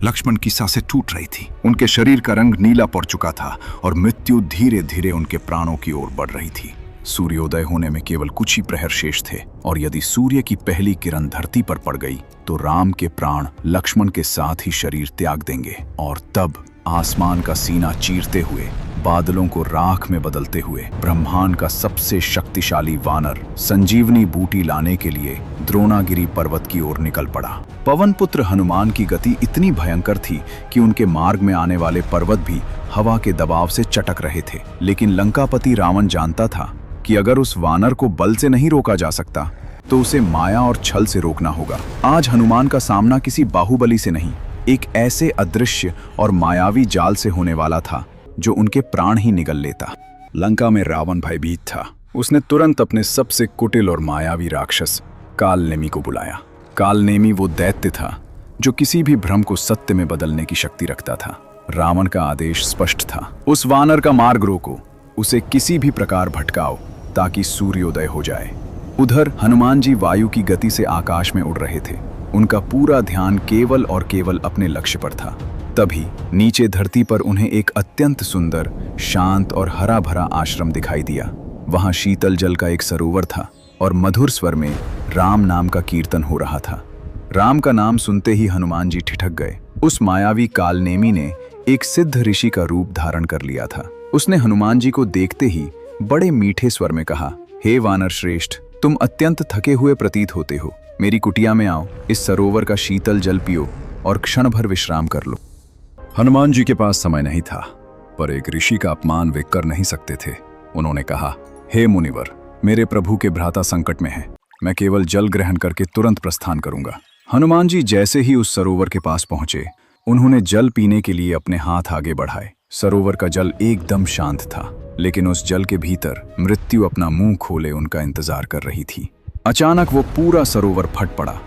लक्ष्मण की सांसें टूट रही थी। उनके शरीर का रंग नीला पड़ चुका था और मृत्यु धीरे धीरे उनके प्राणों की ओर बढ़ रही थी। सूर्योदय होने में केवल कुछ ही प्रहर शेष थे और यदि सूर्य की पहली किरण धरती पर पड़ गई तो राम के प्राण लक्ष्मण के साथ ही शरीर त्याग देंगे और तब आसमान का सीना चीरते हुए, बादलों को राख में बदलते हुए ब्रह्मांड का सबसे शक्तिशाली वानर संजीवनी बूटी लाने के लिए द्रोणागिरी पर्वत की ओर निकल पड़ा। पवन पुत्र हनुमान की गति इतनी भयंकर थी कि उनके मार्ग में आने वाले पर्वत भी हवा के दबाव से चटक रहे थे। लेकिन लंकापति रावण जानता था कि अगर उस वानर को बल से नहीं रोका जा सकता तो उसे माया और छल से रोकना होगा। आज हनुमान का सामना किसी बाहुबली से नहीं, एक ऐसे अदृश्य और मायावी जाल से होने वाला था जो उनके प्राण ही निगल लेता। लंका में रावण भयभीत था। उसने तुरंत अपने सबसे कुटिल और मायावी राक्षस कालनेमी को बुलाया। कालनेमी वो दैत्य था जो किसी भी भ्रम को सत्य में बदलने की शक्ति रखता था। रावण का आदेश स्पष्ट था, उस वानर का मार्ग रोको, उसे किसी भी प्रकार भटकाओ ताकि सूर्योदय हो जाए। उधर हनुमान जी वायु की गति से आकाश में उड़ रहे थे। उनका पूरा ध्यान केवल और केवल अपने लक्ष्य पर था। तभी नीचे धरती पर उन्हें एक अत्यंत सुंदर, शांत और हरा भरा आश्रम दिखाई दिया। वहां शीतल जल का एक सरोवर था और मधुर स्वर में राम नाम का कीर्तन हो रहा था। राम का नाम सुनते ही हनुमान जी ठिठक गए। उस मायावी कालनेमी ने एक सिद्ध ऋषि का रूप धारण कर लिया था। उसने हनुमान जी को देखते ही बड़े मीठे स्वर में कहा, हे वानर श्रेष्ठ, तुम अत्यंत थके हुए प्रतीत होते हो। मेरी कुटिया में आओ, इस सरोवर का शीतल जल पियो और क्षण भर विश्राम कर लो। हनुमान जी के पास समय नहीं था, पर एक ऋषि का अपमान वे कर नहीं सकते थे। उन्होंने कहा, हे मुनिवर, मेरे प्रभु के भ्राता संकट में हैं। मैं केवल जल ग्रहण करके तुरंत प्रस्थान करूंगा। हनुमान जी जैसे ही उस सरोवर के पास पहुंचे, उन्होंने जल पीने के लिए अपने हाथ आगे बढ़ाए। सरोवर का जल एकदम शांत था, लेकिन उस जल के भीतर मृत्यु अपना मुंह खोले उनका इंतजार कर रही थी। अचानक वो पूरा सरोवर फट पड़ा।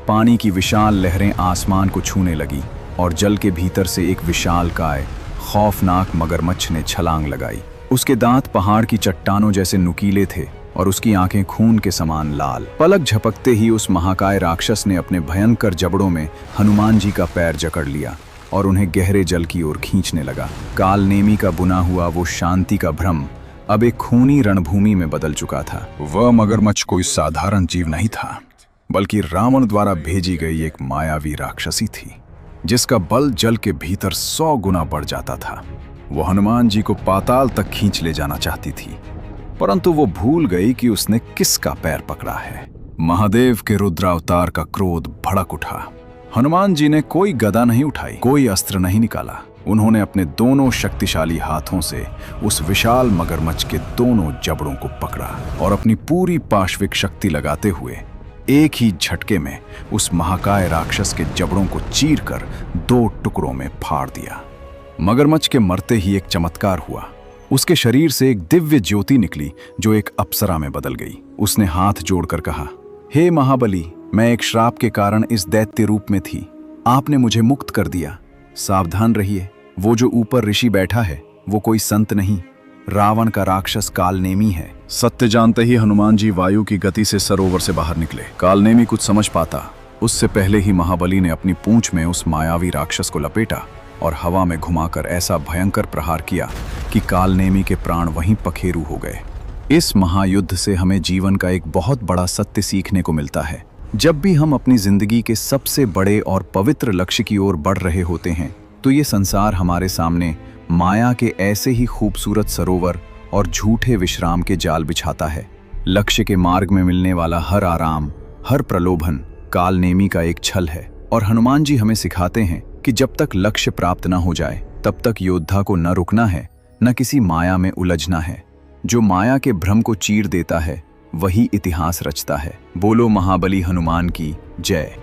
पानी की विशाल लहरें आसमान को छूने लगी और जल के भीतर से एक विशालकाय खौफनाक मगरमच्छ ने छलांग लगाई। उसके दांत पहाड़ की चट्टानों जैसे नुकीले थे और उसकी आंखें खून के समान लाल। पलक झपकते ही उस महाकाय राक्षस ने अपने भयंकर जबड़ों में हनुमान जी का पैर जकड़ लिया और उन्हें गहरे जल की ओर खींचने लगा। कालनेमी का बुना हुआ वो शांति का भ्रम अब एक खूनी रणभूमि में बदल चुका था। वह मगरमच्छ कोई साधारण जीव नहीं था, बल्कि रावण द्वारा भेजी गई एक मायावी राक्षसी थी, जिसका बल जल के भीतर 100 गुना बढ़ जाता था। वो हनुमान जी को पाताल तक खींच ले जाना चाहती थी, परंतु वो भूल गई कि उसने किसका पैर पकड़ा है। महादेव के रुद्रावतार का क्रोध भड़क उठा। हनुमान जी ने कोई गदा नहीं उठाई, कोई अस्त्र नहीं निकाला। उन्होंने अपने दोनों शक्तिशाली हाथों से उस विशाल मगरमच्छ के दोनों जबड़ों को पकड़ा और अपनी पूरी पाशविक शक्ति लगाते हुए एक ही झटके में उस महाकाय राक्षस के जबड़ों को चीरकर 2 टुकड़ों में फाड़ दिया। मगरमच्छ के मरते ही एक चमत्कार हुआ। उसके शरीर से एक दिव्य ज्योति निकली जो एक अप्सरा में बदल गई। उसने हाथ जोड़कर कहा, हे महाबली, मैं एक श्राप के कारण इस दैत्य रूप में थी। आपने मुझे मुक्त कर दिया। सावधान रहिए, वो जो ऊपर ऋषि बैठा है वो कोई संत नहीं, रावण का राक्षस कालनेमी है। सत्य जानते ही हनुमान जी वायु की गति से सरोवर से बाहर निकले। कालनेमी कुछ समझ पाता उससे पहले ही महाबली ने अपनी पूंछ में उस मायावी राक्षस को लपेटा और हवा में घुमाकर ऐसा भयंकर प्रहार किया कि कालनेमी के प्राण वहीं पखेरु हो गए। इस महायुद्ध से हमें जीवन का एक बहुत बड़ा सत्य सीखने को मिलता है। जब भी हम अपनी जिंदगी के सबसे बड़े और पवित्र लक्ष्य की ओर बढ़ रहे होते हैं तो ये संसार हमारे सामने माया के ऐसे ही खूबसूरत सरोवर और झूठे विश्राम के जाल बिछाता है। लक्ष्य के मार्ग में मिलने वाला हर आराम, हर प्रलोभन कालनेमी का एक छल है और हनुमान जी हमें सिखाते हैं कि जब तक लक्ष्य प्राप्त न हो जाए तब तक योद्धा को न रुकना है, न किसी माया में उलझना है। जो माया के भ्रम को चीर देता है वही इतिहास रचता है। बोलो महाबली हनुमान की जय।